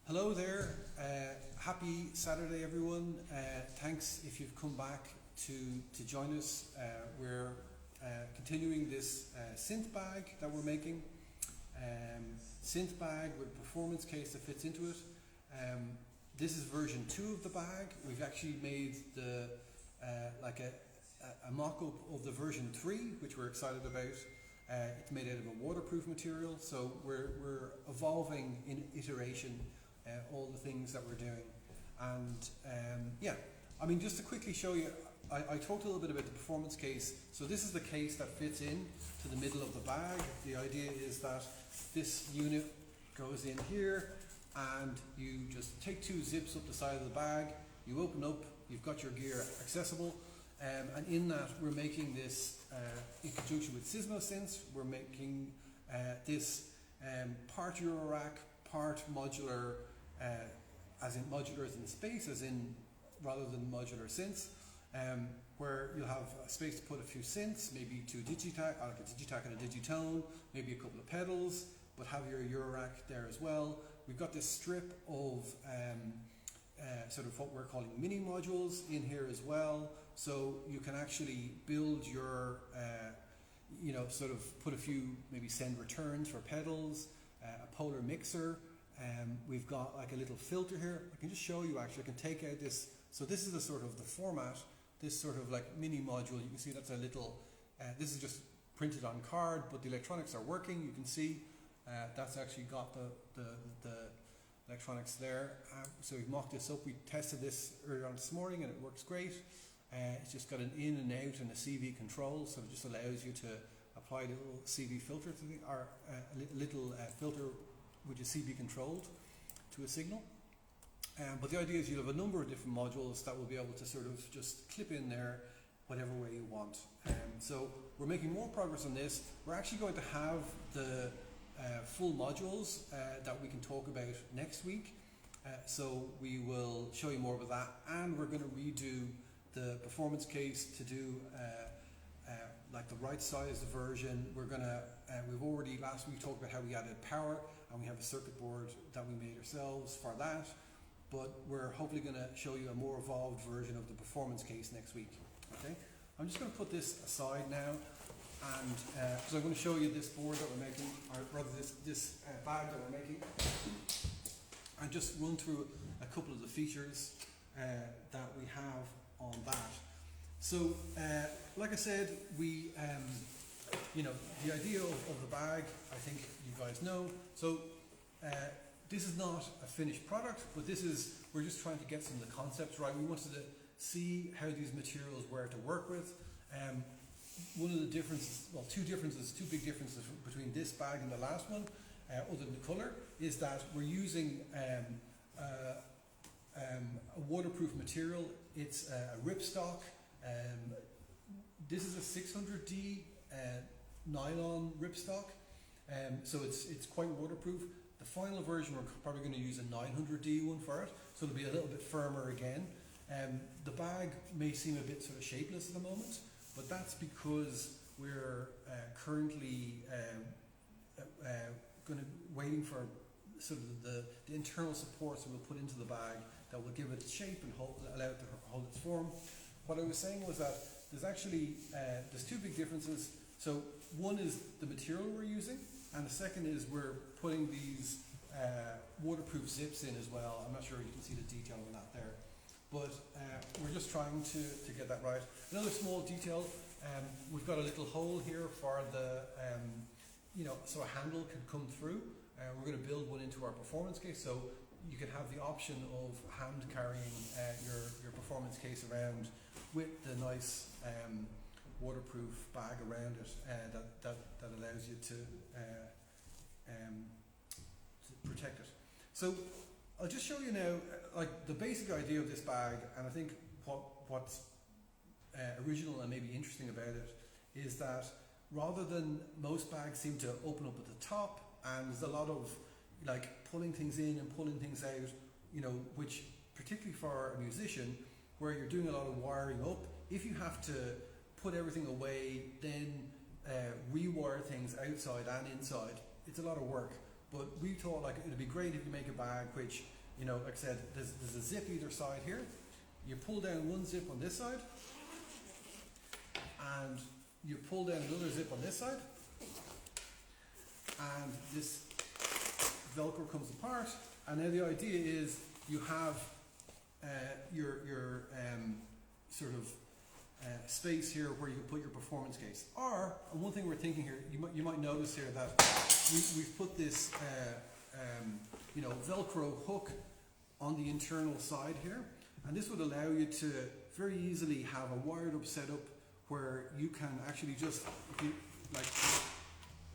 Hello there. Happy Saturday, everyone. Thanks if you've come back to join us. We're continuing this synth bag that we're making. Synth bag with a performance case that fits into it. This is version 2 of the bag. We've actually made the like a mock-up of the version 3, which we're excited about. It's made out of a waterproof material, so we're evolving in iteration all the things that we're doing. And just to quickly show you, I talked a little bit about the performance case. So this is the case that fits in to the middle of the bag. The idea is that this unit goes in here and you just take 2 zips up the side of the bag, you open up, you've got your gear accessible, and in that we're making this in conjunction with Sysmosynths. We're making this part Eurorack, part modular, as in modular as in space, as in rather than modular synths, where you'll have a space to put a few synths, maybe 2 Digitac, like a Digitac and a Digitone, maybe a couple of pedals, but have your Eurorack there as well. We've got this strip of sort of what we're calling mini modules in here as well, so you can actually build your sort of put a few maybe send returns for pedals, a polar mixer. We've got like a little filter here. I can just show you actually. I can take out this. So this is the sort of the format, this sort of like mini module. You can see that's a little, this is just printed on card, but the electronics are working. You can see that's actually got the electronics there. So we've mocked this up. We tested this earlier on this morning and it works great. It's just got an in and out and a CV control, so it just allows you to apply a little CV filter to the, or a little filter which is CV controlled to a signal. But the idea is you'll have a number of different modules that will be able to sort of just clip in there whatever way you want. So we're making more progress on this. We're actually going to have the full modules that we can talk about next week. So we will show you more about that, and we're going to redo the performance case to do like the right size version. We've already last week talked about how we added power, and we have a circuit board that we made ourselves for that, but we're hopefully going to show you a more evolved version of the performance case next week. Okay, I'm just going to put this aside now, and so I'm going to show you this board that we're making, or rather this bag that we're making, and just run through a couple of the features that we have on that. So like I said, we the idea of the bag, I think you guys know. So this is not a finished product, but we're just trying to get some of the concepts right. We wanted to see how these materials were to work with. One of the differences, well, two big differences between this bag and the last one, other than the colour, is that we're using a waterproof material. It's a ripstock. This is a 600D nylon ripstock, so it's quite waterproof. The final version, we're probably going to use a 900D one for it, so it'll be a little bit firmer again. The bag may seem a bit sort of shapeless at the moment, but that's because we're currently waiting for sort of the internal supports that we'll put into the bag that will give it its shape and allow it to hold its form. What I was saying was that there's actually there's 2 big differences. So one is the material we're using, and the second is we're putting these waterproof zips in as well. I'm not sure you can see the detail on that there, but we're just trying to get that right. Another small detail, we've got a little hole here for the so a handle can come through. We're going to build one into our performance case, so you can have the option of hand carrying your performance case around with the nice waterproof bag around it that allows you to protect it. So I'll just show you now like the basic idea of this bag, and I think what's original and maybe interesting about it is that rather than most bags seem to open up at the top, and there's a lot of like pulling things in and pulling things out, which particularly for a musician, where you're doing a lot of wiring up, if you have to put everything away, then rewire things outside and inside, it's a lot of work. but we thought like it'd be great if you make a bag which, you know, like I said, there's a zip either side here. You pull down one zip on this side, and you pull down another zip on this side, and this Velcro comes apart. And then the idea is you have your sort of space here where you can put your performance case. Or one thing we're thinking here, you might notice here that we've put this you know, Velcro hook on the internal side here, and this would allow you to very easily have a wired up setup where you can actually just, if you like,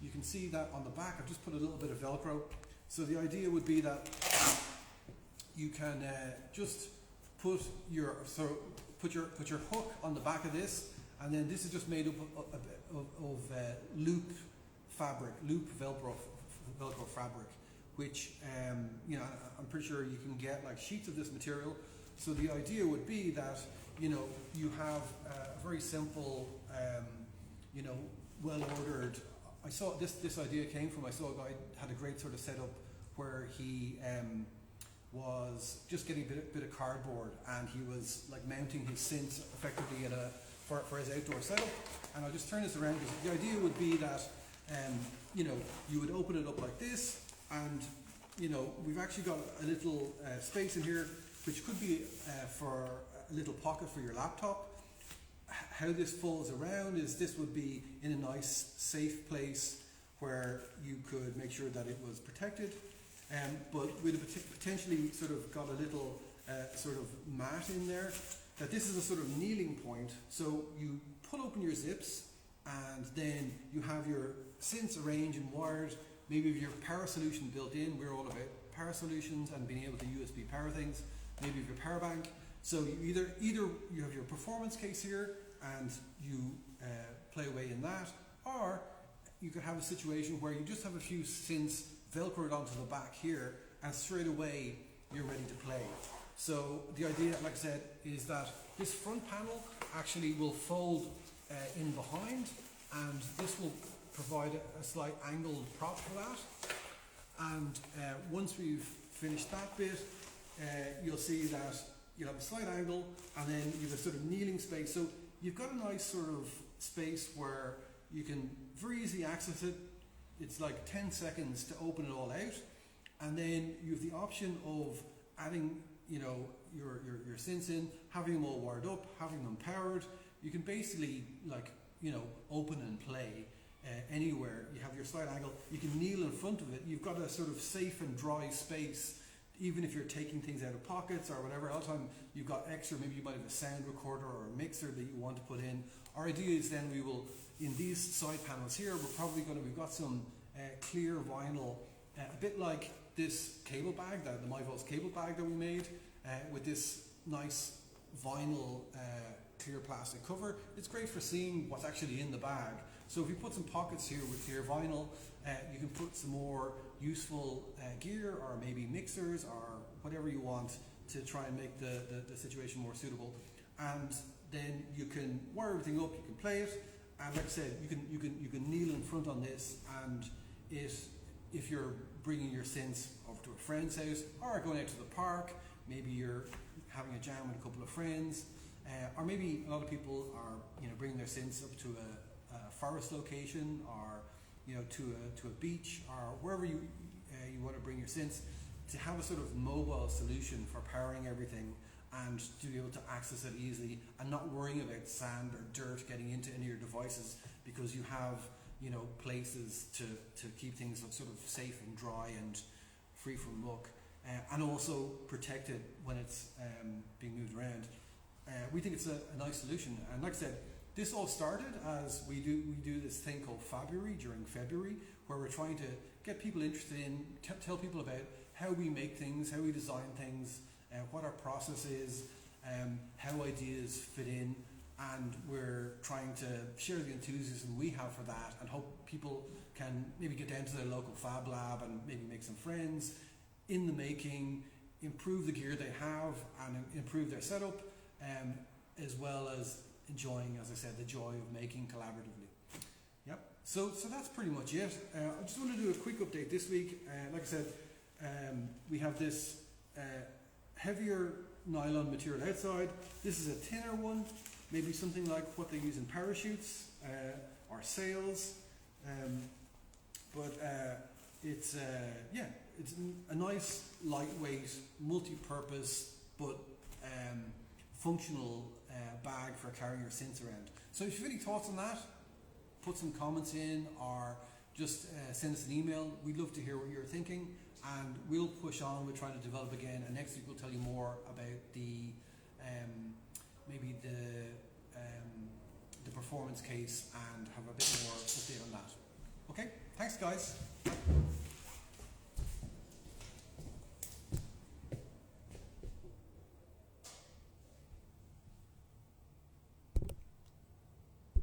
you can see that on the back I've just put a little bit of Velcro. So the idea would be that you can just put your hook on the back of this, and then this is just made up of loop Velcro fabric, which you know, I'm pretty sure you can get like sheets of this material. So the idea would be that, you know, you have a very simple, you know, well ordered. I saw this idea came from, I saw a guy had a great sort of setup where he was just getting a bit of cardboard, and he was like mounting his synths effectively in for his outdoor setup. And I'll just turn this around because the idea would be that you know, you would open it up like this, and you know, we've actually got a little space in here which could be for a little pocket for your laptop. How this folds around is this would be in a nice safe place where you could make sure that it was protected, but we'd have potentially sort of got a little sort of mat in there, that this is a sort of kneeling point. So you pull open your zips, and then you have your synths arranged and wired, maybe with your power solution built in. We're all about power solutions and being able to USB power things, maybe with your power bank. So you either you have your performance case here and you play away in that, or you could have a situation where you just have a few synths velcroed onto the back here, and straight away you're ready to play. So the idea, like I said, is that this front panel actually will fold in behind, and this will provide a slight angled prop for that. And once we've finished that bit, you'll see that you'll have a slight angle, and then you have a sort of kneeling space. So you've got a nice sort of space where you can very easily access it. It's like 10 seconds to open it all out, and then you have the option of adding, you know, your synths in, having them all wired up, having them powered. You can basically, like, you know, open and play anywhere. You have your slight angle, you can kneel in front of it. You've got a sort of safe and dry space, even if you're taking things out of pockets or whatever. All the time you've got extra, maybe you might have a sound recorder or a mixer that you want to put in. Our idea is then we will, in these side panels here, we've got some clear vinyl, a bit like this cable bag, the MyVolt cable bag that we made, with this nice vinyl clear plastic cover. It's great for seeing what's actually in the bag. So if you put some pockets here with clear vinyl, you can put some more useful gear, or maybe mixers, or whatever you want to try and make the situation more suitable. And then you can wire everything up, you can play it, and like I said, you can kneel in front on this, and if you're bringing your synths over to a friend's house, or going out to the park, maybe you're having a jam with a couple of friends, or maybe a lot of people are, you know, bringing their synths up to a forest location, or, you know, to a beach, or wherever you want to bring your synths, to have a sort of mobile solution for powering everything, and to be able to access it easily, and not worrying about sand or dirt getting into any of your devices, because you have, you know, places to keep things sort of safe and dry and free from muck, and also protected when it's being moved around. We think it's a nice solution, and like I said, this all started as we do this thing called Fabuary during February, where we're trying to get people interested in, tell people about how we make things, how we design things, what our process is, how ideas fit in, and we're trying to share the enthusiasm we have for that, and hope people can maybe get down to their local Fab Lab and maybe make some friends in the making, improve the gear they have, and improve their setup, as well as enjoying, as I said, the joy of making collaboratively. Yep. So that's pretty much it. I just want to do a quick update this week. Like I said, we have this heavier nylon material outside. This is a thinner one, maybe something like what they use in parachutes or sails. But it's it's a nice, lightweight, multi-purpose, but functional bag for carrying your synths around. So if you have any thoughts on that, put some comments in or just send us an email. We'd love to hear what you're thinking, and we'll push on. We'll try to develop again, and next week we'll tell you more about the maybe the performance case and have a bit more update on that. Okay, thanks guys.